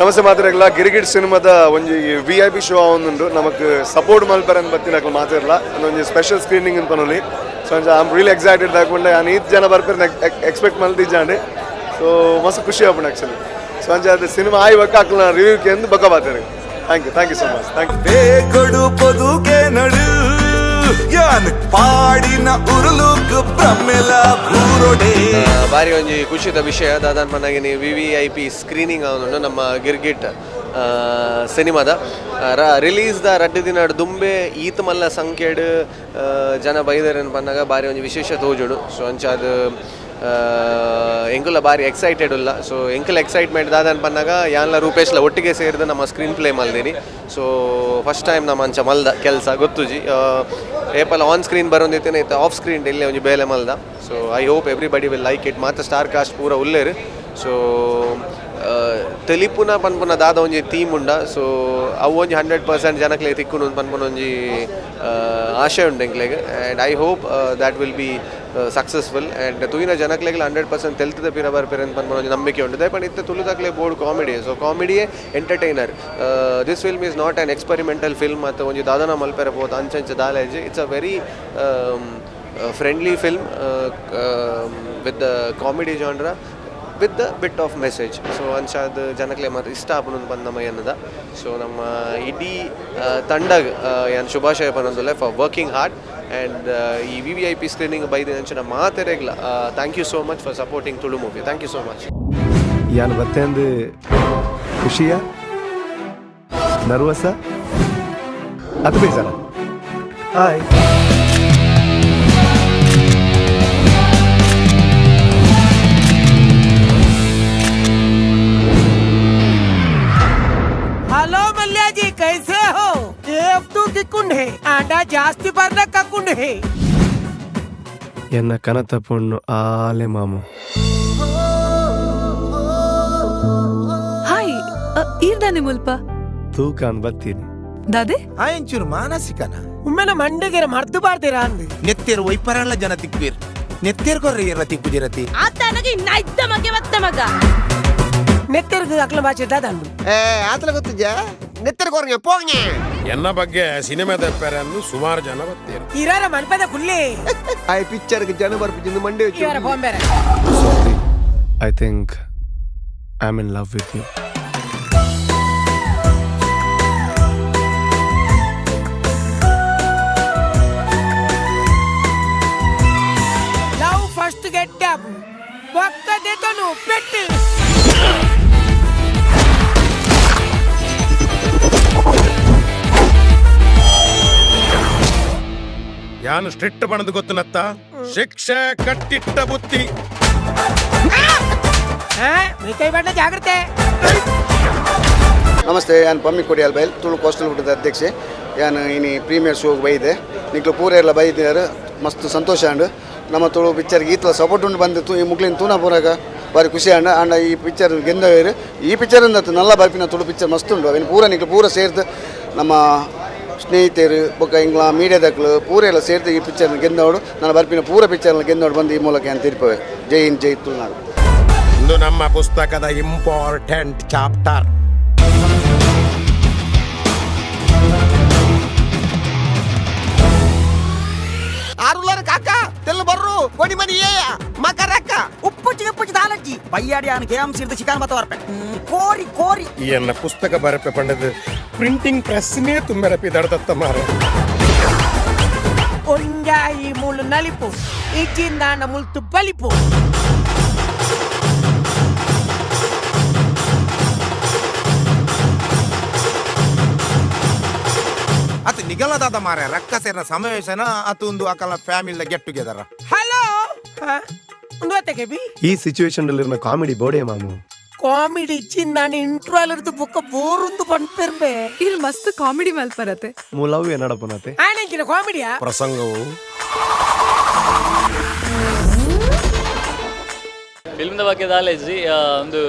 ನಮಸ್ತೆ ಮಾತಾಡಲ್ಲ ಗಿರಿಗಿಟ್ ಸಿನಿಮಾದ ಒಂದು VIP ಶೋ ಆವೊಂದುಂಡು ನಮಕ್ ಸಪೋರ್ಟ್ ಮಲ್ಪರನ್ ಬತ್ತಿ ನಕಲ್ ಮಾತಾಡಲ್ಲ ಒಂದು ಸ್ಪೆಷಲ್ ಸ್ಕ್ರೀನಿಂಗ್ ಅಂತ ಪನೊಲಿ so I am really excited ಆಕೊಂಡೆ ನಾನು 8 ಜನ ಬರ್ಪೇರ್ ಎಕ್ಸ್ಪೆಕ್ಟ್ ಮಲ್ತಿದ್ದಾಂಡೆ ಸೊ ಮಸ್ತ್ ಖುಷಿ ಆಪುಂಡು ಆಕ್ಚುಲಿ ಸೊ ಅಂಚ ಅದು ಸಿನಿಮಾ ಆಯ್ ಬಕ್ಕ ಅಕ್ಲ ರಿವ್ಯೂಕ್ಕೆ ಎಂದು ಬಕ್ಕ ಬಾತಾರೆ thank you so much thank you ಬೇಕಡು ಪದುಗೆ ನಡು ಯಾನ್ ಪಾಡಿನ ಉರುಳುಕು ಬ್ರಹ್ಮೆಲ ಭೂರೊಡೆ ಬಾರಿ ಒಂಜಿ ಖುಷಿದ ವಿಷಯ ದಾದಾನ್ ಪನ್ನಾಗಿ VVIP ಸ್ಕ್ರೀನಿಂಗ್ ಅವನು ನಮ್ಮ ಗಿರ್ಗಿಟ್ ಸಿನಿಮಾದ ರಿಲೀಸ್ದ ರಡ್ಡು ದಿನ ದುಂಬೆ ಈತ್ ಮಲ್ಲ ಸಂಖ್ಯೆಡ್ ಜನ ಬೈದರನ್ನು ಪನ್ನಾಗ ಬಾರಿ ಒಂಜಿ ವಿಶೇಷ ತೋಜುಡು ಸೊ ಅಂಚಾದ ಎಂಕುಲ ಬಾರಿ ಎಕ್ಸೈಟೆಡ್ ಇಲ್ಲ ಸೊ ಎಂಕುಲ ಎಕ್ಸೈಟ್ಮೆಂಟ್ ದಾದನ್ ಪನ್ನಾಗ ಯಾನ್ಲ ರೂಪೇಶ್ಲ ಒಟ್ಟಿಗೆ ಸೇರಿದ ನಮ್ಮ ಸ್ಕ್ರೀನ್ ಪ್ಲೇ ಮಲ್ದೇನಿ ಸೊ ಫಸ್ಟ್ ಟೈಮ್ ನಮ್ಮ ಅಂಚ ಮಲ್ದ ಕೆಲಸ ಗೊತ್ತುಜಿ ಏಪಲ್ ಆನ್ ಸ್ಕ್ರೀನ್ ಬರೋದಿತ್ತೇನೆ ಇತ್ತು ಆಫ್ ಸ್ಕ್ರೀನ್ ಇಲ್ಲೇ ಒಂಜಿ ಬೇಲೆ ಮಲ್ದ so I hope everybody will like it ಮಾತ್ರ ಸ್ಟಾರ್ ಕಾಸ್ಟ್ ಪೂರ ಉಲ್ಲೇರು ಸೊ ತೆಲಿಪುನ ಪನ್ಪುನ ದಾದ ಒಂಜಿ ಥೀಮ್ ಉಂಡ ಸೊ ಅವು ಒಂಜಿ 100% ಜನಕ್ಲೆ ತಿಕ್ಕುನು ಪನ್ಪುನ ಒಂಜಿ ಆಶೆ ಉಂಡು ಎಂಕ್ಲೆಗ್ and I hope that will be successful and ತುಯಿನ ಜನಕ್ಲೆಗ್ಲ 100% ತೆಲ್ತದ ಪಿರ ಬರ್ಪೇರೆ ಅಂತ ಪನ್ಪುನ ಒಂಜಿ ನಂಬಿಕೆ ಉಂಟು ದಯಪಂಡ ಇತ್ತೆ ತುಳುದಾಕ್ಲೆ ಬೋರ್ಡ್ ಕಾಮಿಡಿ ಸೊ ಕಾಮಿಡಿಯೇ entertainer this film is not an experimental film ಮತ್ತು ಒಂಜಿ ದಾದನ ಮಲ್ಪೆರೆ ಬೋದು ಅಂಚಂಚ ದಾಲೇಜ್ it's a very friendly film with the comedy genre with the bit of message so ಅಂಚಾದ ಜನಕ್ಲೆ ಮಾತ್ರ ಇಷ್ಟ ಆಪುನೊಂದು ಬಂದಮ್ಮ ಎನ್ನದ ಸೊ ನಮ್ಮ ಇಡೀ ತಂಡಗ ಏನು ಶುಭಾಶಯ ಪನೊಂದುಲ್ಲೆ ಫಾರ್ ವರ್ಕಿಂಗ್ ಹಾರ್ಡ್ ಆ್ಯಂಡ್ ಈ VVIP ಸ್ಕ್ರೀನಿಂಗ್ ಬೈದ ಅಂಚಿನ ಮಾತೆರೆಗ್ಲ thank you so much for supporting Tulu movie thank you so much ಯಾನು ಬತ್ತೆಂದು ಖುಷಿಯ ನರ್ವಸ ಅದು ಬೇಜಾರ ಹಾಯ್ हेलो मल्ल्या जी कैसे हो F2 की कुंड है आंडा जास्ती भरना का कुंड है ಎನ್ನ ಕನತ ಪುಣ್ಣು ಆಲೆ ಮಾಮು ಹಾಯ್ ಈರ್ದಾನೆ ಮುಲ್ಪ ತೂಕಾನ್ ಬತ್ತೀನಿ ದಾದೆ ಆಯಂಚೂರು ಮಾನಸಿಕನ ಉಮ್ಮೆನ ಮಂಡೆಗೆರ ಮರ್ದು ಬಾರ್ತೀರಾ ಅಂದು ನೆತ್ತೇರು ವೈಪರಲ್ಲ ಜನ ತಿಕ್ವೀರ್ ನೆತ್ತೇರು ಕೊರ್ರೆ ಇರತಿ ಕುಜಿರತಿ ಆತನಗೆ ಇನ್ನ ಇದ್ದ ಮಗೆ ಒತ್ತ ಮಗ ನೆತ್ತರ್ಗ ಅಕ್ಲ ಭಾಷೆ ದಾದಂಡು ಆತಲ ಗೊತ್ತಿದ್ಯ ನೆತ್ತರ್ ಕೊರ್ಗೆ ಪೋಂಗೆ ಎನ್ನ ಬಗ್ಗೆ ಸಿನಿಮಾ ದಪ್ಪರನ್ನು ಸುಮಾರು ಜನ ಬರ್ತೀರ ಇರಾರ ಮಲ್ಪದ ಕುಲ್ಲಿ ಆ ಪಿಕ್ಚರ್ಗೆ ಜನ ಬರ್ಪಿದ್ದು ಮಂಡೆ ಇವರ ಬೊಂಬೆರೆ I think I am in love with you love first get up ಒಕ್ಕ ದೇತನು ಪೆಟ್ಟು ಯಾನು ಸ್ಟ್ರಿಕ್ಟ್ ಬಣದು ಗೊತ್ತುನತ್ತ ಶಿಕ್ಷೆ ಕಟ್ಟಿಟ್ಟ ಬುತ್ತಿ ಕೈ ಬಣ್ಣ ಜಾಗ್ರತೆ ನಮಸ್ತೆ ನಾನು ಪಮ್ಮಿ ಕೊಡಿಯಾಲ್ ಬೈಲ್ ತುಳು ಕೋಸ್ಟಲ್ ಊಟದ ಅಧ್ಯಕ್ಷೆ ನಾನು ಇನಿ ಪ್ರೀಮಿಯರ್ ಶೋಗೆ ಬೈದೆ ನಿಕ್ಲು ಪೂರ ಎಲ್ಲ ಬೈದಿದ್ದಾರೆ ಮಸ್ತ್ ಸಂತೋಷ ಅಂಡು ನಮ್ಮ ತುಳು ಪಿಕ್ಚರ್ಗೆ ಈತಲ ಸಪೋರ್ಟ್ ಉಂಡು ಬಂದಿತ್ತು ಈ ಮುಗ್ಲಿನ ತೂನ ಪೂರಾಗ ಬಾರಿ ಖುಷಿ ಅಂಡ ಅಂಡ ಈ ಪಿಕ್ಚರ್ ಗೆಂದವೇರು ಈ ಪಿಕ್ಚರಿಂದ ನಲ್ಲ ಬರ್ಪಿನ ತುಳು ಪಿಕ್ಚರ್ ಮಸ್ತ್ ಉಂಡು ಅವಿನ ಪೂರ ನಿಕ್ಲು ಪೂರ ಸೇರ್ದು ನಮ್ಮ ಸ್ನೇಹಿತರು ಬೊಕ್ಕ ಇಂಗ್ಲ ಮೀಡಿಯಾದಕ್ಲು ಪೂರ ಎಲ್ಲ ಸೇರ್ತು ಈ ಪಿಕ್ಚರ್ನ ಗೆಂದವಡು ನಾನು ಬರ್ಪಿನ ಪೂರ ಪಿಕ್ಚರ್ನ ಗೆಂದವಡು ಬಂದು ಈ ಮೂಲಕ ಏನು ತೀರ್ಪವೆ ಜೈ ಹಿಂದ್ ಜೈ ತುಳುನಾಡು ಇದು ನಮ್ಮ ಪುಸ್ತಕದ ಇಂಪಾರ್ಟೆಂಟ್ ಚಾಪ್ಟರ್ ಆರುಲ್ಲರ ಕಾಕ ತೆಲ್ಲು ಬರ್ರು ಕೊಡಿ ಮನಿ ಏಯ ಮಕರಕ್ಕ ಉಪ್ಪುಚ್ಚಿ ದಾಲಜ್ಜಿ ಬಯ್ಯಾಡಿ ಆನ ಗೇಮ್ ಸಿರ್ದು ಚಿಕನ್ ಮತ ಬರ್ಪೆ ಕೋರಿ ಕೋರಿ ಈ ಎನ್ನ ಪುಸ್ತಕ ಬರಪೆ ಪಂಡದು ಪ್ರಿಂಟಿಂಗ್ ಪ್ರೆಸ್ನೇ ತುಂಬರಪಿ ದಡದತ್ತ ಮಾರ ಒಂಜಾಯಿ ಮುಳ್ಳು ನಲಿಪು ಇಚ್ಚಿಂದ ಮುಲ್ತು ಬಲಿಪು ಅತು ನಿಗಲದಾದ ಮಾರ ರಕ್ಕ ಸೇರಿನ ಸಮಾವೇಶನ ಅತು ಒಂದು ಅಕಲ ಫ್ಯಾಮಿಲಿ ಗೆಟ್ ಟುಗೆದರ್ ಹಲೋ ಒಂದು ಬಿ ಈ ಸಿಚುವೇಶನ್ ಅಲ್ಲಿರೋ ಕಾಮಿಡಿ ಬೋಡೆ ಮಾಮು ಕಾಮಿಡಿ ಇಚ್ಚಿಂದ ನಾನು ಇಂಟ್ರೋಲ್ ಇರ್ದು ಬುಕ್ಕ ಬೋರುಂದು ಬಂದ್ಪೆರ್ಬೆ ಇಲ್ಲಿ ಮಸ್ತ್ ಕಾಮಿಡಿ ಮಲ್ಪರತೆ ಮೂಲವು ಏನಡಪನತೆ ಆಯ್ನಂಚಿನ ಕಾಮಿಡಿಯಾ ಪ್ರಸಂಗವು ಫಿಲ್ಮ್ದ ಬಗ್ಗೆ ದಾಲೇಜಿ ಒಂದು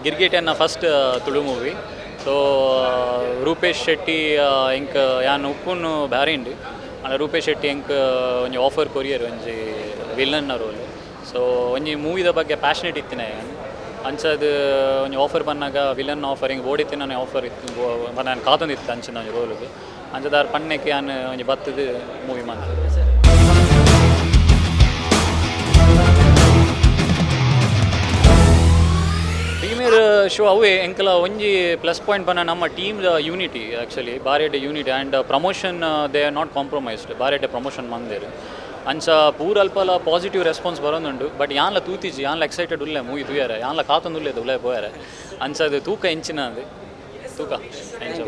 ಗಿರ್ಗಿಟ್ ಎನ್ನ first Tulu movie so Rupesh Shetty ಇಂಕ್ ಯಾನ್ ಉಪ್ಪುನು ಬ್ಯಾರಿ ಉಂಡು ಅಂಡ ರೂಪೇಶ್ ಶೆಟ್ಟಿ ಇಂಕ್ ಒಂಜಿ ಆಫರ್ ಕೊರಿಯರ್ ಒಂಜಿ ವಿಲನ್ನ ರೋಲ್ ಸೊ ಒಂಜಿ ಮೂವಿದ ಬಗ್ಗೆ ಪ್ಯಾಷನೇಟ್ ಇತ್ತಿನ ಅಂಚದು ಒಂಜಿ ಆಫರ್ ಬಂದಾಗ ವಿಲನ್ ಆಫರ್ ಹಿಂಗೆ ಓಡಿತ್ತು ನಾನು ಆಫರ್ ಇತ್ತು ನಾನು ಕಾತೊಂದಿತ್ತು ಅಂಚಿನ ಒಂಜಿ ರೋಲಿಗೆ ಅಂಚದಾರು ಪಣ್ಣಕ್ಕೆ ನಾನು ಒಂಜಿ ಬತ್ತದು ಮೂವಿ ಮಾಡ್ತೀನಿ. ಪ್ರೀಮಿಯರ್ ಶೋ ಅವೇ ಎಂಕಲ ಒಂಜಿ ಪ್ಲಸ್ ಪಾಯಿಂಟ್ ಬನ್ನ ನಮ್ಮ ಟೀಮ್ ಯೂನಿಟಿ ಆ್ಯಕ್ಚುಲಿ ಬಾರೆಡ್ಡೆ unity and promotion they are not compromised ಬಾರೆಡ್ಡೆ ಪ್ರಮೋಷನ್ ಮಂದೇರು ಅಂಚ ಪೂರ ಅಲ್ಪಲ ಪಾಸಿಟಿವ್ ರೆಸ್ಪಾನ್ಸ್ ಬರೋದುಂಡು ಬಟ್ ಯಾನ್ಲ ತೂತಿಜಿ ಯಾನ್ಲ ಎಕ್ಸೈಟೆಡ್ ಉಲ್ಲೆ ಮೂವಿ ತೂಯಾರೆ ಯಾನ್ಲ ಕಾತೊಂದು ಉಲ್ಲೇದು ಉಲ್ಲೆ ಪೋಯಾರೆ ಅಂಚದು ತೂಕ ಎಂಚಿನ ಅದು ತೂಕ ಎಂಚ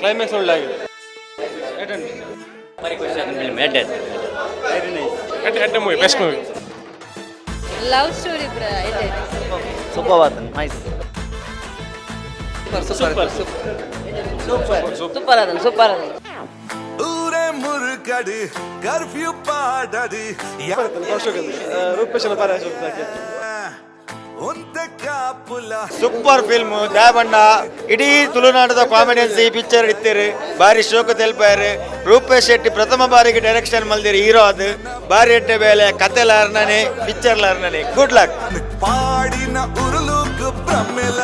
ಕ್ಲೈಮ್ಯಾಕ್ಸ್ ಒಳ್ಳೆಯಾಗಿದೆ. ಲವ್ ಸ್ಟೋರಿ ಸೂಪರ್ ಅದನ್ ಸೂಪರ್ ಅದನ್ ಊರೇ ಮುರುಕಡಿ ಕರ್ಫ್ಯೂ ಪಾಡಡಿ ಸೂಪರ್ ಫಿಲ್ಮ್ ದ್ಯಾಬಣ್ಣ ಇಡೀ ತುಳುನಾಡದ ಕಾಮಿಡಿಯನ್ಸ್ ಈ ಪಿಕ್ಚರ್ ಇತ್ತೀರಿ ಬಾರಿ ಶೋಕ ತೆಲ್ಪಾರು ರೂಪೇಶ್ ಶೆಟ್ಟಿ ಪ್ರಥಮ ಬಾರಿಗೆ ಡೈರೆಕ್ಷನ್ ಮಲ್ದಿರಿ ಹೀರೋ ಅದು ಬಾರಿ ಎಡ್ಡೆ ಬೇಲೆ ಕತೆಲಾರ್ನೇ ಪಿಕ್ಚರ್ಲಾರ್ನೇ ಗುಡ್ ಲಕ್ ಪಾಡಿನ ಉರುಳುಕು ಪ್ರಮ್ಮೆಲ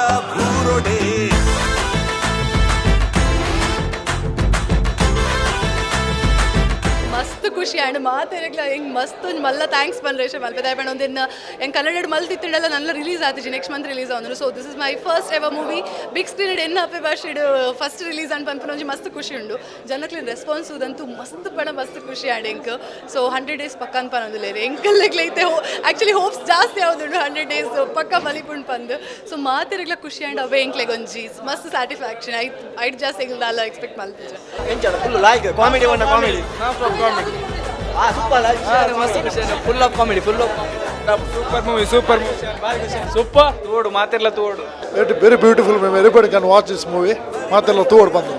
ಊರೊಡೆ ಮಸ್ತ್ ಖುಷಿ ಆ್ಯಂಡ್ ಮಾತಾಡಕ್ಲ ಹೆಂಗೆ ಮಸ್ತ್ ಒಂದು ಮಲ್ಲ ಥ್ಯಾಂಕ್ಸ್ ಬಂದ್ರೆ ಮಲ್ಪೆ ಬಣ್ಣ ಒಂದಿನ ಹೆಂಗೆ ಕನ್ನಡ ಮಲ್ತಿತ್ತಿಡಲ್ಲ ನನ್ನ ರಿಲೀಸ್ ಆತಿಜಿ ನೆಕ್ಸ್ಟ್ ಮಂತ್ ರಿಲೀಸ್ ಆದ್ರು so this is my first ever movie big screen ಎನ್ನ ಅಪ್ಪೆ ಭಾಷೆಡು ಫಸ್ಟ್ ರಿಲೀಸ್ ಅಂತ ಪನ್ಪನ ಒಂಜಿ ಮಸ್ತ್ ಖುಷಿ ಉಂಡು ಜನಕ್ಲಿ ರೆಸ್ಪಾನ್ಸ್ ಉದಂತೂ ಮಸ್ತ್ ಪಡ ಮಸ್ತ್ ಖುಷಿ ಆ್ಯಂಡ್ ಎಂಕ್ ಸೊ 100 days ಪಕ್ಕ ಅಂತ ಪನ್ನೋದಿಲ್ಲ ಎಂಕಲ್ಲೈತೆ ಆ್ಯಕ್ಚುಲಿ ಹೋಪ್ಸ್ ಜಾಸ್ತಿ ಯಾವುದುಂಡು 100 days ಪಕ್ಕ ಮಲಿಪುಂಡು ಪಂದು ಸೊ ಮಾತಿರಗ್ಲ ಖುಷಿ ಆ್ಯಂಡ್ ಅವೇ ಎಂಕ್ಲೆಗ್ ಒಂಜಿ ಮಸ್ತ್ ಸ್ಯಾಟಿಸ್ಫ್ಯಾಕ್ಷನ್ ಐಟ್ ಜಾಸ್ತಿ ಇಲ್ದಲ್ಲ ಎಕ್ಸ್ಪೆಕ್ಟ್ ಮಲ್ಪಿಜ ಫುಲ್ ಲೈಕ್ ಕಾಮಿಡಿ ಒನ್ನ comedy full of comedy full of super super ತೋಡು ಮಾತೆಲ್ಲ ತೋಡು very beautiful ma'am everybody can watch this movie ಮಾತೆಲ್ಲ ತೋಡು ಬಂದು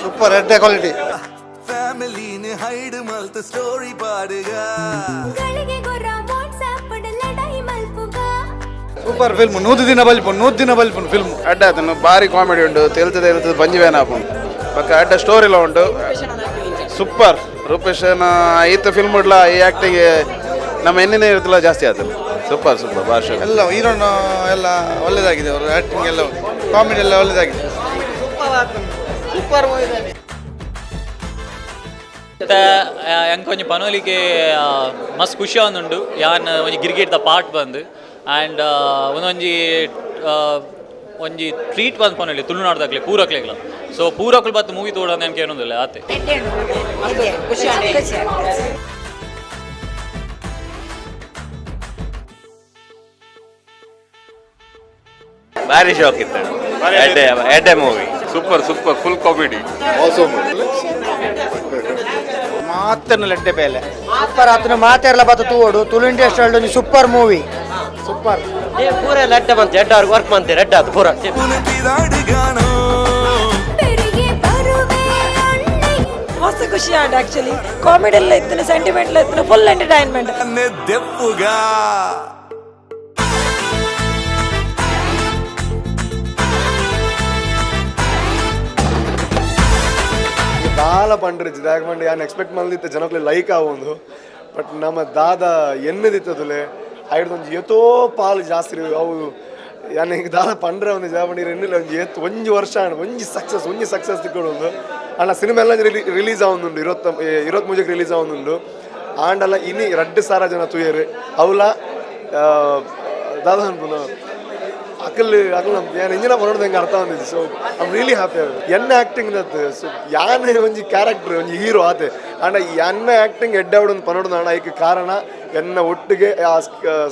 ಸೂಪರ್ ಎಡ್ಡೆ ಕ್ವಾಲಿಟಿ ಫ್ಯಾಮಿಲಿನ ಹೈಡ್ ಮಲ್ತ ಸ್ಟೋರಿ ಪಾಡುಗ ಸೂಪರ್ ಫಿಲ್ಮ್ 100 ದಿನ ಬಲ್ಪುನ್ ಫಿಲ್ಮ್ ಅಡ್ಡ ಅದನ್ನು ಭಾರಿ ಕಾಮಿಡಿ ಉಂಟು ತೆಲ್ತದೆ ಬಂಜಿವೇನ ಹಾಕೊಂಡು ಪಕ್ಕ ಅಡ್ಡ ಸ್ಟೋರಿಲ ಉಂಟು ಸೂಪರ್ ರೂಪೇಶ್ ಈತ ಫಿಲ್ಮ್ ಉಡ್ಲ ಈ ಆ್ಯಕ್ಟಿಂಗ್ ನಮ್ಮ ಎಣ್ಣಿನ ಇರ್ತಲ್ಲ ಜಾಸ್ತಿ ಆಯ್ತಲ್ಲ ಸೂಪರ್ ಸೂಪರ್ ಭಾಷೆ ಎಲ್ಲ ಹೀರೋನು ಎಲ್ಲ ಒಳ್ಳೇದಾಗಿದೆ ಅವರು ಆ್ಯಕ್ಟಿಂಗ್ ಎಲ್ಲ ಕಾಮಿಡಿ ಎಲ್ಲ ಒಳ್ಳೇದಾಗಿದೆ ಸೂಪರ್ ಮತ್ತೆ ಎಂಕೊಂಜಿ ಪನೋಲಿಗೆ ಮಸ್ತ್ ಖುಷಿ ಆವೊಂದುಂಡು ಯಾನ್ ಒಂಜಿ ಗಿರ್ಗಿಟ್ದ ಪಾರ್ಟ್ ಬಂದು ಆ್ಯಂಡ್ ಒಂಜಿ ಟ್ರೀಟ್ ಬಂದು ಪನೋಲಿ ತುಳುನಾಡ್ದಾಗ್ಲಿ ಪೂರಕ್ಲೆಗ್ಲ ಸೊ ಪೂರಕ್ಲು ಬತ್ತು ಮೂವಿ ತೋಡ ನೆನಕೆ ಏನೊಂದಿಲ್ಲ ಆತೆ ಭಾರಿ ಶಾಕ್ ಇತ್ತು ಎಡ್ಡೆ movie super super full comedy ಮಾತನ್ನು ಲೆಡ್ಡೆ ಬೇಲೆ ಸೂಪರ್ ಆತನ ಮಾತೆಲ್ಲ ಬತ್ತ ತೂಡು Tulu industry super movie super ಪೂರ ಲೆಡ್ಡೆ ಬಂತು ಎಡ್ಡ ಅವ್ರಿಗೆ ವರ್ಕ್ ಮಾಡ್ತೀರಿ ರೆಡ್ ಆಯ್ತು ಪೂರ ಮಸ್ತ್ ಖುಷಿ ಆಡ್ ಆಕ್ಚುಲಿ ಕಾಮಿಡಿ ಎಲ್ಲ ಇತ್ತು ಸೆಂಟಿಮೆಂಟ್ ಎಲ್ಲ ಇತ್ತು ಫುಲ್ ಎಂಟರ್ಟೈನ್ಮೆಂಟ್ ದೆಪ್ಪುಗಾ ದಾಲ ಪಂಡ್ರಿಜ್ ದಾಯಕಂಡು ಯಾನ್ ಎಕ್ಸ್ಪೆಕ್ಟ್ ಮಲ್ದಿತ್ತೆ ಜನಕ್ಲೆ ಲೈಕ್ ಆವೊಂದು ಬಟ್ ನಮ್ಮ ದಾದ ಎನ್ನದಿತ್ತದುಲೆ ಐಡ್ದೊಂದು ಎತೋ ಪಾಲು ಜಾಸ್ತಿ ಅವು ಯಾನ್ ಈಗ ದಾದ ಪಂಡ್ರೆ ಒಂದು ಜಾಬಂಡಿ ಎನ್ನಿಲ್ಲ ಒಂಜಿ ಒಂಜಿ ವರ್ಷ ಒಂಜಿ ಸಕ್ಸಸ್ ತಿಕ್ಕೊಂಡು ಅಣ್ಣ ಸಿನಿಮಾ ಎಲ್ಲ ರಿಲೀಸ್ ಆವೊಂದುಂಡು 23 ರಿಲೀಸ್ ಆವೊಂದುಂಡು ಆಂಡಲ್ಲ ಇನಿ 2,000 ಜನ ತೂಯರು ಅವಲ ದಾದ ಅನ್ಪುನ ಅಕಲ್ ಯಾನ್ ಎಂಜಿನ ಬರೋದು ಹೆಂಗೆ ಅರ್ಥ ಬಂದಿದ್ದು so I am really happy ಎನ್ನ ಆ್ಯಕ್ಟಿಂಗ್ ಸೊ ಯಾನೇ ಒಂಜಿ ಕ್ಯಾರೆಕ್ಟರ್ ಒಂಜಿ ಹೀರೋ ಆತೆ ಅಂಡ ಎನ್ನ ಆ್ಯಕ್ಟಿಂಗ್ ಎಡ್ಡಾವಡೊಂದು ಪನೋಡು ಅಣ್ಣ ಇದಕ್ಕೆ ಕಾರಣ ಎನ್ನ ಒಟ್ಟಿಗೆ ಆ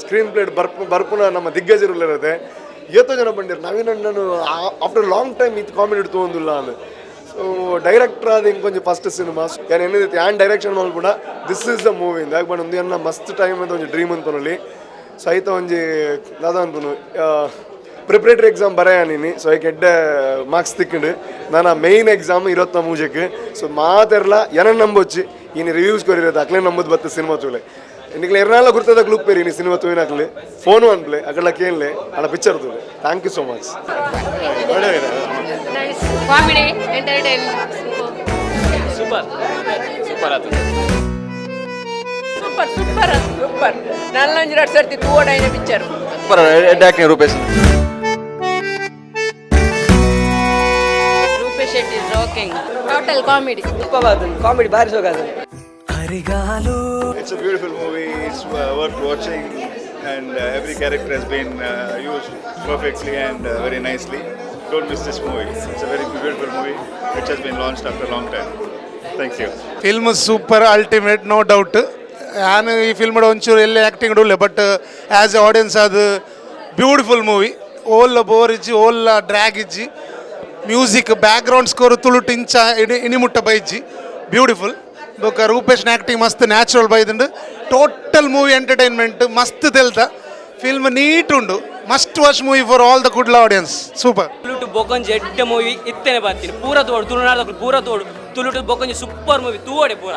ಸ್ಕ್ರೀನ್ ಪ್ಲೇಟ್ ಬರ್ಪುನ ನಮ್ಮ ದಿಗ್ಗಜರಿರುತ್ತೆ ಎಷ್ಟೋ ಜನ ಬಂದಿರು ನವೀನಣ್ಣನು ಆಫ್ಟರ್ ಲಾಂಗ್ ಟೈಮ್ ಇದು ಕಾಮಿಡಿ ತೊಗೊಂದಿಲ್ಲ ಅಂದು ಸೊ ಡೈರೆಕ್ಟರ್ ಆದ ಹಿಂಗೆ ಕೊಂಚ ಫಸ್ಟ್ ಸಿನಿಮಾ ಏನು ಏನಿದೆ ಯಾನ್ ಡೈರೆಕ್ಷನ್ ಮಾಡ್ಬಿಡ ದಿಸ್ ಈಸ್ ದ ಮೂವಿ ಇಂದ ಬಟ್ ಒಂದು ಎನ್ನ ಮಸ್ತ್ ಟೈಮ್ ಅಂತ ಒಂಜಿ ಡ್ರೀಮ್ ಅಂತನಲ್ಲಿ ಸೊ ಐತ ಒಂಜಿ ದಾದ ಅಂತನು ಪ್ರಿಪ್ರೇಟರಿ ಎಕ್ಸಾಮ್ ಬರೆಯಾನಿನಿ ಸೊ ಐಕೆ ಎಡ್ಡೆ ಮಾರ್ಕ್ಸ್ ತಿಕ್ಕಿಂಡು ನಾನು ಮೇಯ್ನ್ ಎಕ್ಸಾಮ್ 23 ಸೊ ಮಾತೆರ್ಲ ಏನನ್ನ ನಂಬೊಚ್ಚಿ ಇನ್ನು ರಿವ್ಯೂಸ್ ಕೊರಿರೋದು ಅಕ್ಲೇ ನಂಬುದು ಬತ್ತ ಸಿನಿಮಾ ತೂಲೆ ನಿಕ್ಲೆ ಎರ್ನಾಳ ಗುರ್ತದ ಗ್ಲೂಪ್ ಪೇರಿ ನೀ ಸಿನಿಮಾ ತೂಯಿನಾಕ್ಲೆ ಫೋನು ಅನ್ಪ್ಲೆ ಅಕಲ್ಲ ಕೇಳಲೆ ಅಲ್ಲ ಪಿಕ್ಚರ್ ತೂಲೆ thank you so much comedy entertain super super ಆಯ್ತು ಸೂಪರ್ ಸೂಪರ್ ಸೂಪರ್ ನಲ್ಲಂಜಿ 2 ಸರ್ತಿ ತೂವಡೈನ picture super acting Rupesh Rupesh Shetty is rocking total comedy comedy ಭಾರಿ ಸೊಗಸು It's a beautiful movie. It's worth watching, and every character has been used perfectly and very nicely. Don't miss this movie. It's a very beautiful movie which has been launched after a long time. Thank you. Film super ultimate no doubt. ನಾನು ಈ film ಒಂಚೂರು ಎಲ್ಲಿ acting ಇಡಲ್ಲ, but as a audience ಅದು beautiful movie. ಓಲ್ bore ಇಜ್ಜಿ ಓಲ್ drag ಇಜ್ಜಿ ಮ್ಯೂಸಿಕ್ ಬ್ಯಾಕ್ಗ್ರೌಂಡ್ ಸ್ಕೋರ್ ತುಳುಟ್ ಇಂಚ ಇಣಿಮುಟ್ಟ ಬೈಜ್ಜಿ ಬ್ಯೂಟಿಫುಲ್. ಬೊಕ್ಕ ರೂಪೇಶ್ನ ಆ್ಯಕ್ಟಿಂಗ್ ಮಸ್ತ್ ನ್ಯಾಚುರಲ್ ಬೈದುಂಡು. ಟೋಟಲ್ ಮೂವಿ ಎಂಟರ್ಟೈನ್ಮೆಂಟ್ ಮಸ್ತ್ ತೆಲ್ತ. ಫಿಲ್ಮ್ ನೀಟ್ ಉಂಡು. Must watch movie for all the good audience. Super. ತುಳುಟು ಬೊಕೊಂಜಿ ಎಡ್ಡ ಮೂವಿ ಇತ್ತೇನೆ ಬರ್ತೀನಿ ಪೂರ ತೋಡು ತುಳುನಾಡ ಪೂರ ತೋಡು ತುಳುಟು ಬೊಕೊಂಜಿ ಸೂಪರ್ ಮೂವಿ ತೂವಡೆ ಪೂರ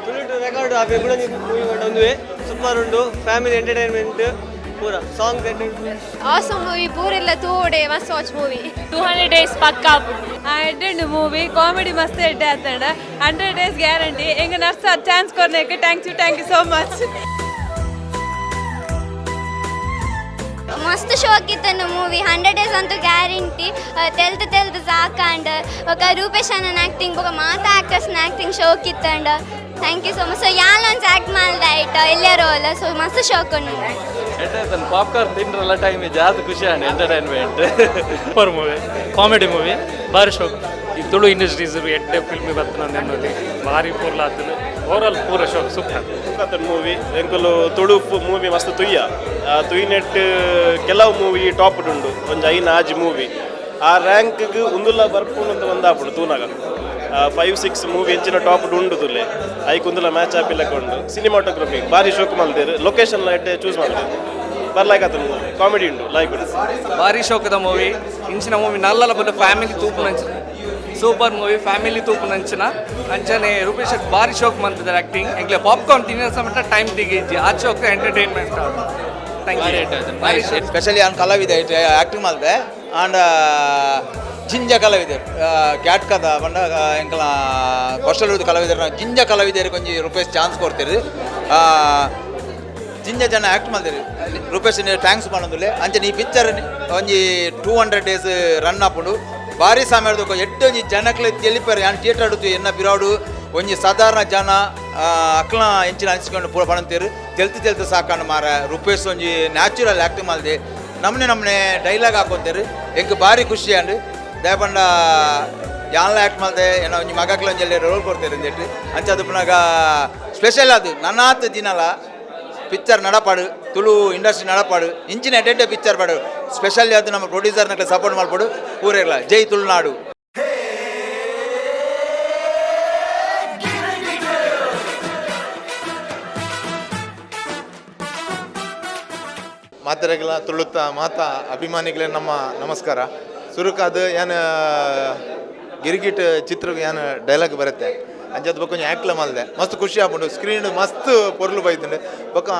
ತುಳುಟು ರೆಕಾರ್ಡ್ ಅವೆ ಕೂಡ ಮೂವಿ ಒಂದುವೆ ಸೂಪರ್ ಉಂಡು. ಫ್ಯಾಮಿಲಿ ಎಂಟರ್ಟೈನ್ಮೆಂಟ್ ಪೂರ ಸಾಂಗ್ಸ್ ಆಸಮ್ ಮೂವಿ ಪೂರೆಲ್ಲ ತೂವಡೆ ಮಸ್ತ್ ವಾಚ್ ಮೂವಿ 200 days ಪಕ್ಕಾ ಎಡ್ಡೆಂಡು ಮೂವಿ ಕಾಮಿಡಿ ಮಸ್ತ್ ಎಡ್ಡೆ ಆತಂಡ 100 days ಗ್ಯಾರಂಟಿ ಎಂಗ ನರ್ಸ ಚಾನ್ಸ್ ಕೊರ್ನೇಕೆ ಥ್ಯಾಂಕ್ ಯು ಸೋ ಮಚ್. ಮಸ್ತ್ ಶೋಕ್ ಇತ್ತಂದು ಮೂವಿ 100 days ಅಂತೂ ಗ್ಯಾರಂಟಿ ತೆಲ್ದು ಸಾಕಂಡ್ ఒక ರೂಪೇಶ್ ಅಣ್ಣನ ಆ್ಯಕ್ಟಿಂಗ್ ಬೊಕ ಮಾತಾ ಆ್ಯಕ್ಟರ್ಸ್ನ ಆ್ಯಕ್ಟಿಂಗ್ ಶೋಕ್ ಇತ್ತಂಡ thank you so much. So ಯಾಲೊಂದು ಆ್ಯಕ್ಟ್ ಮಾಡ್ದೆ ಆಯ್ತು ಎಲ್ಲರೂ ಅಲ್ಲ. ಸೊ ಮಸ್ತ್ ಶೋಕ್ ಉಂಡು. ಪಾಪ್ಕಾರ್ನ್ ತಿಂಡ್ರಲ್ಲ ಟೈಮ್ ಜಾಸ್ತಿ ಖುಷಿ and entertainment super movie comedy movie ಭಾರಿ ಶೋಕ್. ಈ ತುಳು ಇಂಡಸ್ಟ್ರೀಸ್ ಎಡ್ಡೆ ಫಿಲ್ಮ್ ಬರ್ತನಂದು ಭಾರಿ ಪೂರ್ಲ ಆತನು ಓವರಾಲ್ ಪೂರ ಶೋಕ್ ಸೂಪರ್ ಮೂವಿ ಎಂಕುಲು ತುಳು ಮೂವಿ ಮಸ್ತ್ ತುಯ್ಯ ತುಯ್ನೆಟ್ ಕೆಲವು ಮೂವಿ ಟಾಪ್ ಉಂಡು ಒಂಜಿ ಐನ ಆಜಿ ಮೂವಿ ಆ ರ್ಯಾಂಕ್ಗೆ ಉಂದುಲ್ಲ ಬರ್ಪುಂಡು ಅಂತ ಒಂದಾಪುಡು ತೂನಾಗ 5-6 ಮೂವಿ ಹೆಚ್ಚಿನ ಟಾಪ್ ಉಂಡು ತುಲೆ ಐಕುಂದುಲ ಮ್ಯಾಚ್ ಆಪಿಲ್ಲಕೊಂಡು ಸಿನಿಮಾಟೋಗ್ರಫಿ ಭಾರಿ ಶೋಕ್ ಮಲ್ದೇರು ಲೊಕೇಶನ್ ಎಡ್ಡೆ ಚೂಸ್ ಮಾಡ್ದೇರು ಬರ್ಲೈಕ್ ಆತನು ಮೂವಿ ಕಾಮಿಡಿ ಉಂಡು ಲೈಕ್ ಭಾರಿ ಶೋಕದ ಮೂವಿ ಇಂಚಿನ ಮೂವಿ ನಲ್ಲಲ ಬಂದು ಫ್ಯಾಮಿಲಿ ತೂಪು ನಂಚಿನ ಸೂಪರ್ ಮೂವಿ ಫ್ಯಾಮಿಲಿ ತೂಪು ನಂಚಿನ ಅಂಚನೆ ರೂಪೇಶ್ ಶೆಟ್ಟಿ ಭಾರಿ ಶೋಕ್ ಮಾಡ್ತಿದ್ದಾರೆ ಆ್ಯಕ್ಟಿಂಗ್ ಎಂಗ್ಲೆ ಪಾಪ್ಕಾರ್ನ್ ತಿನ್ನೋ ಸಮೇತ ಟೈಮ್ ತೆಗೀಜಿ ಆ ಶೋಕ ಎಂಟರ್ಟೈನ್ಮೆಂಟ್ ಸ್ಪೆಷಲಿ ಅವ್ನು ಕಲಾವಿದೆ ಆ್ಯಕ್ಟಿಂಗ್ ಮಾಡಿದೆ ಆ್ಯಂಡ್ ಜಿಂಜ ಕಲಾವಿದರು ಕ್ಯಾಟ್ ಕದ ಬಂಡ ಎಂಕಲ ಕೊಷ್ಟಲ್ ಕಲಾವಿದರು ಜಿಂಜ ಕಲಾವಿದರು ಕೊಂಚ ರೂಪೇಶ್ ಚಾನ್ಸ್ ಕೊಡ್ತೀರಿ ಜಿಂಜ ಜನ ಆ್ಯಕ್ಟ್ ಮಾಡ್ತೀರಿ ರೂಪೇಶ್ ಥ್ಯಾಂಕ್ಸ್ ಮಾಡೋದಿಲ್ಲ ಅಂಚೆ ಈ ಪಿಕ್ಚರ್ ಒಂಜಿ 200 days ರನ್ ಆಪುಂಡು ಭಾರಿ ಸಮಯದ ಎಡ್ಡೊಂಜಿ ಜನಕ್ಲೆ ತೆಲಿಪಾರೆ ಯಾನ್ ಥಿಯೇಟರ್ ಆಡುತ್ತು ಎನ್ನ ಪಿರಾಡು ಒಂಜಿ ಸಾಧಾರಣ ಜನ ಅಕ್ಲ ಎಂಚಿನ ಹಂಚ್ಕೊಂಡು ಪೂರ ಪಣಂತೀರು ತೆಲ್ತು ಸಾಕಂಡು ಮಾರ ರೂಪೇಶ್ ಒಂಜಿ ನ್ಯಾಚುರಲ್ ಆ್ಯಕ್ಟಿಂಗ್ ಮಾಡಿದೆ ನಮ್ಮನೆ ಡೈಲಾಗ್ ಹಾಕೊಂತೀರಿ ಎಂಕ್ ಭಾರಿ ಖುಷಿ ಅಂಡು ದಯಪಂಡ ಯಾನ್ಲ ಆ್ಯಕ್ಟ್ ಮಾಡಿದೆ ಏನೋ ಒಂಜಿ ಮಗಕ್ಲ ಒಂಜಿ ರೋಲ್ ಕೊಡ್ತೀರಿ ಅಂದೇಳಿ ಅಂಚದು ಪುನಗ ಸ್ಪೆಷಲ್ ಅದು ನನ್ನಾತ್ ದಿನಲ ಪಿಕ್ಚರ್ ನಡಪಾಡು ತುಳು ಇಂಡಸ್ಟ್ರಿ ನಡಪಾಡು ಇಂಚಿನ ಎಡ್ಡೆ ಪಿಕ್ಚರ್ ಪಾಡು ಸ್ಪೆಷಲಿ ಅದು ನಮ್ಮ ಪ್ರೊಡ್ಯೂಸರ್ನಕ್ಕೆ ಸಪೋರ್ಟ್ ಮಾಡ್ಪಾಡು ಪೂರೆಲ್ಲ ಜೈ ತುಳುನಾಡು. ಮಾತರೆಗಳ ತುಳುತ್ತ ಮಾತಾ ಅಭಿಮಾನಿಗಳೇ ನಮ್ಮ ನಮಸ್ಕಾರ. ಸುರುಕಾದ ಏನು ಗಿರಿಗಿಟ್ ಚಿತ್ರಕ್ಕೆ ಏನು ಡೈಲಾಗ್ ಬರುತ್ತೆ ಅಂಚದ ಬೊಕ್ಕ ಆ್ಯಕ್ಟ್ಲ ಮಲ್ದೆ ಮಸ್ತ್ ಖುಷಿ ಆಗ್ಬಿಟ್ಟು ಸ್ಕ್ರೀನ್ ಮಸ್ತ್ ಪೊರ್ಲು ಬೈತುಂಡು ಬೊಕ್ಕ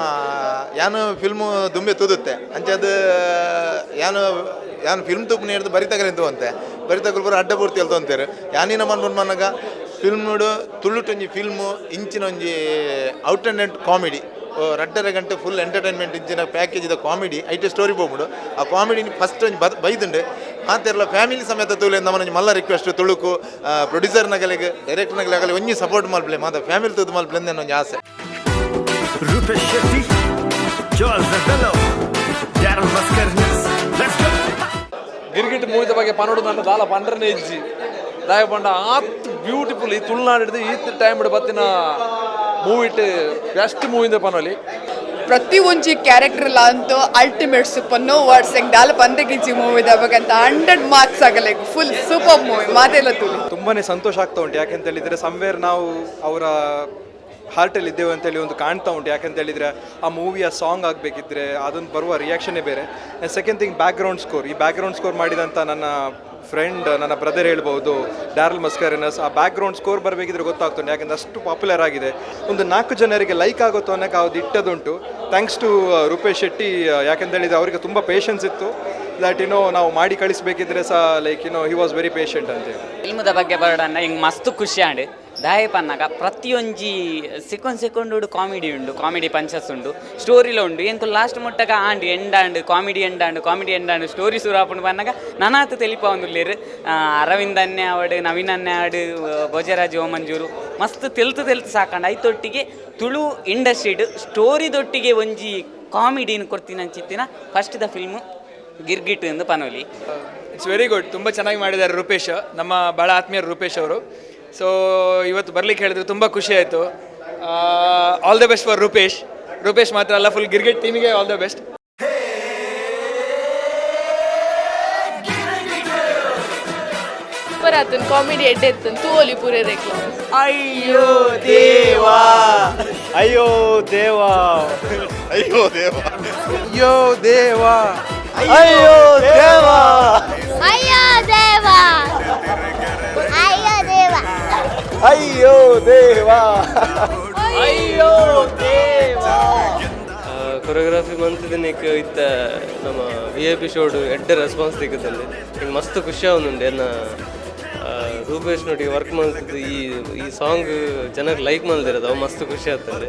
ಯಾನು ಫಿಲ್ಮು ದುಂಬೆ ತುದುತ್ತೆ ಅಂಚದು ಯಾನು ಫಿಲ್ಮ್ ತುಪ್ಪು ನೀಡ್ದು ಬರಿತಗಲಿಂತು ಅಂತೆ ಬರಿತಗಲ್ ಬರೋ ಅಡ್ಡ ಪೂರ್ತಿ ಹೇಳ್ತು ಅಂತಾರೆ ಯಾನಿನ ಮನ್ಬಂದು ಮನ್ನಾಗ ಫಿಲ್ಮ್ಡು ತುಳುಟೊಂಜಿ ಫಿಲ್ಮು ಇಂಚಿನ ಒಂಜಿ ಔಟ್ ಆ್ಯಂಡ್ ಎಂಡ್ ಕಾಮಿಡಿ 2.5 ಗಂಟೆ ಫುಲ್ ಎಂಟರ್ಟೈನ್ಮೆಂಟ್ ಇಂಚಿನ ಪ್ಯಾಕೇಜ್ ಇದೆ ಕಾಮಿಡಿ ಐಟೆ ಸ್ಟೋರಿ ಹೋಗ್ಬಿಡು ಆ ಕಾಮಿಡಿ ಫಸ್ಟ್ ಒಂಜಿ ಬೈದುಂಡು ಮಾತೆಲ್ಲ ಫ್ಯಾಮಿಲಿ ಸಮೇತ ತೂಲೆ ನಮ್ಮನ ಮಲ್ಲ ರಿಕ್ವೆಸ್ಟ್ ತುಳುಕು ಪ್ರೊಡ್ಯೂಸರ್ನಾಗಲಿಗೆ ಡೈರೆಕ್ಟರ್ನಾಗಲಿ ಒಂಜಿ ಸಪೋರ್ಟ್ ಮಲ್ಪಲೆ ಮಾತ ಫ್ಯಾಮಿಲಿ ತುದು ಮಲ್ಪಲೆ ಅಂದ ಒಂಜಿ ಆಸೆ. ರೂಪೇಶ್ ಶೆಟ್ಟಿ ಗಿರ್ಗಿಟ್ ಮೂವಿದ ಬಗ್ಗೆ ಪನ್ನೋಡು ನನ್ನ ದಾಲ ಪಂಡ್ರನೇ ಇಜ್ಜಿ ದಾಯ ಪಂಡ ಆತ್ ಬ್ಯೂಟಿಫುಲ್ ಈ ತುಳುನಾಡಿದ್ದು ಈ ಟೈಮ್ ಬತ್ತಿನ ಮೂವಿಟ್ ಬೆಸ್ಟ್ ಮೂವಿಂದ ಪನ್ನೋಲಿ ಪ್ರತಿ ಒಂಜಿ ಕ್ಯಾರೆಕ್ಟರ್ ಅಂತೂ ಅಲ್ಟಿಮೇಟ್ ಸೂಪರ್ ನೋ ವರ್ಡ್ಸ್ ಹೆಂಗೆ ದಾಲ ಪಂದಗಿಂಚಿ ಮೂವಿದ ಬೇಕಂತ 100 marks ಆಗಲ್ಲ ಫುಲ್ ಸೂಪರ್ ಮೂವಿ ಮಾತೆಲ್ಲ ತುಳು ತುಂಬಾ ಸಂತೋಷ ಆಗ್ತಾ ಉಂಟು. ಯಾಕೆಂತ ಹೇಳಿದರೆ ಸಮ್ವೇರ್ ನಾವು ಅವರ ಹಾರ್ಟಲ್ಲಿ ಇದ್ದೇವೆ ಅಂತೇಳಿ ಒಂದು ಕಾಣ್ತಾ ಉಂಟು. ಯಾಕೆಂತ ಹೇಳಿದರೆ ಆ ಮೂವಿಯ ಸಾಂಗ್ ಆಗಬೇಕಿದ್ರೆ ಅದೊಂದು ಬರುವ ರಿಯಾಕ್ಷನ್ನೇ ಬೇರೆ. Second thing background score. ಈ ಬ್ಯಾಕ್ಗ್ರೌಂಡ್ ಸ್ಕೋರ್ ಮಾಡಿದಂಥ ನನ್ನ ಫ್ರೆಂಡ್ ನನ್ನ ಬ್ರದರ್ ಹೇಳ್ಬೋದು ಡ್ಯಾರಲ್ ಮಸ್ಕರಿನಸ್. ಆ ಬ್ಯಾಕ್ಗ್ರೌಂಡ್ ಸ್ಕೋರ್ ಬರಬೇಕಿದ್ರೆ ಗೊತ್ತಾಗ್ತುಂಟು ಯಾಕೆಂದರೆ ಅಷ್ಟು ಪಾಪ್ಯುಲರ್ ಆಗಿದೆ. ಒಂದು 4 ಜನರಿಗೆ ಲೈಕ್ ಆಗುತ್ತೋ ಅನ್ನೋಕೆ ಅದು ಇಟ್ಟದುಂಟು. Thanks to Rupesh Shetty. ಯಾಕೆಂತ ಹೇಳಿದರೆ ಅವರಿಗೆ ತುಂಬ ಪೇಷನ್ಸ್ ಇತ್ತು ದಟ್ ನಾವು ಮಾಡಿ ಕಳಿಸ್ಬೇಕಿದ್ರೆ ಸಹ ಹಿ ವಾಸ್ ವೆರಿ ಪೇಷಂಟ್ ಅಂತೇಳಿ. ಫಿಲ್ಮದ ಬಗ್ಗೆ ಬರೋಣ ಹಿಂಗೆ ಮಸ್ತ್ ಖುಷಿ ಆಂಡ್ ದಾಯ ಪನ್ನಗ ಪ್ರತಿಯೊಂಜಿ ಸೆಕೆಂಡ್ ಕಾಮಿಡಿ ಉಂಡು, ಕಾಮಿಡಿ ಪಂಚಸ್ ಉಂಡು, ಸ್ಟೋರಿలో ಉಂಡು ಎಂಕು ಲಾಸ್ಟ್ ಮುಟ್ಟಗ ಆಂಡ್ ಎಂಡಾಂಡ್ ಕಾಮಿಡಿ ಎಂಡಾಂಡ್ ಸ್ಟೋರಿ ಸುರಾಪುಂಡು ಪನ್ನಗ ನನಾತು ತೆಲಿಪ ಒಂದುಲ್ಲೇರು ಅರವಿಂದ್ ಅನ್ಯ ಅವಡು ನವೀನ್ ಅನ್ಯ ಅವಡು ಭೋಜರಾಜ್ ಓಮಂಜೂರು ಮಸ್ತ್ ತೆಲ್ತು ಸಾಕಂಡು ಐತೊಟ್ಟಿಗೆ ತುಳು ಇಂಡಸ್ಟ್ರಿಡ್ ಸ್ಟೋರಿದೊಟ್ಟಿಗೆ ಒಂಜಿ ಕಾಮಿಡಿನ ಕೊಡ್ತೀನಿ ಅಂಚಿತ್ತಿನ ಫಸ್ಟ್ ದ ಫಿಲ್ಮು ಗಿರ್ಗಿಟ್ ಎಂದು ಪನೋಲಿ. It's very good. ತುಂಬ ಚೆನ್ನಾಗಿ ಮಾಡಿದ್ದಾರೆ ರೂಪೇಶ್, ನಮ್ಮ ಭಾಳ ಆತ್ಮೀಯರು ರೂಪೇಶ್ ಅವರು. ಸೊ ಇವತ್ತು ಬರ್ಲಿಕ್ಕೆ ಹೇಳಿದ್ರು, ತುಂಬ ಖುಷಿ ಆಯಿತು. All the best for Rupesh ಮಾತ್ರ ಅಲ್ಲ, ಫುಲ್ ಗಿರ್ಗಿಟ್ ಟೀಮಿಗೆ ಆಲ್ ದ ಬೆಸ್ಟ್. ಸೂಪರ್ ಆತನ್ ಕಾಮಿಡಿ ಎಡ್ಡೆ ಎತ್ತನ್ ತೂಲಿ ಪೂರೇ ರೇಕ್ಲ. ಅಯ್ಯೋ ದೇವಾ ಅಯ್ಯೋ ದೇವಾ ಅಯ್ಯೋ ದೇವ ಅಯ್ಯೋ ದೇವಾ ಅಯ್ಯೋ ದೇವ ಅಯ್ಯೋ ದೇವಾ ಅಯ್ಯೋ ದೇವಾ ಅಯ್ಯೋ ದೇವಾ. ಕೊರಿಯೋಗ್ರಫಿ ಮಂತ್ದಿನಕ್ಕೆ ಇತ್ತ ನಮ್ಮ VIP ಶೋಡು ಎಡ್ಡೆ ರೆಸ್ಪಾನ್ಸ್ ಸಿಗುತ್ತಲ್ಲಿ ಹಿಂಗೆ ಮಸ್ತ್ ಖುಷಿ ಆಗುಂಡು ಏನ ರೂಪೇಶ್ ನೊಟ್ಟಿಗೆ ವರ್ಕ್ ಮಾಡ್ತಿದ್ದು ಈ ಸಾಂಗ್ ಜನಕ್ಕೆ ಲೈಕ್ ಮಾಡ್ದಿರೋದು ಅವು ಮಸ್ತ್ ಖುಷಿ ಆಗ್ತದೆ.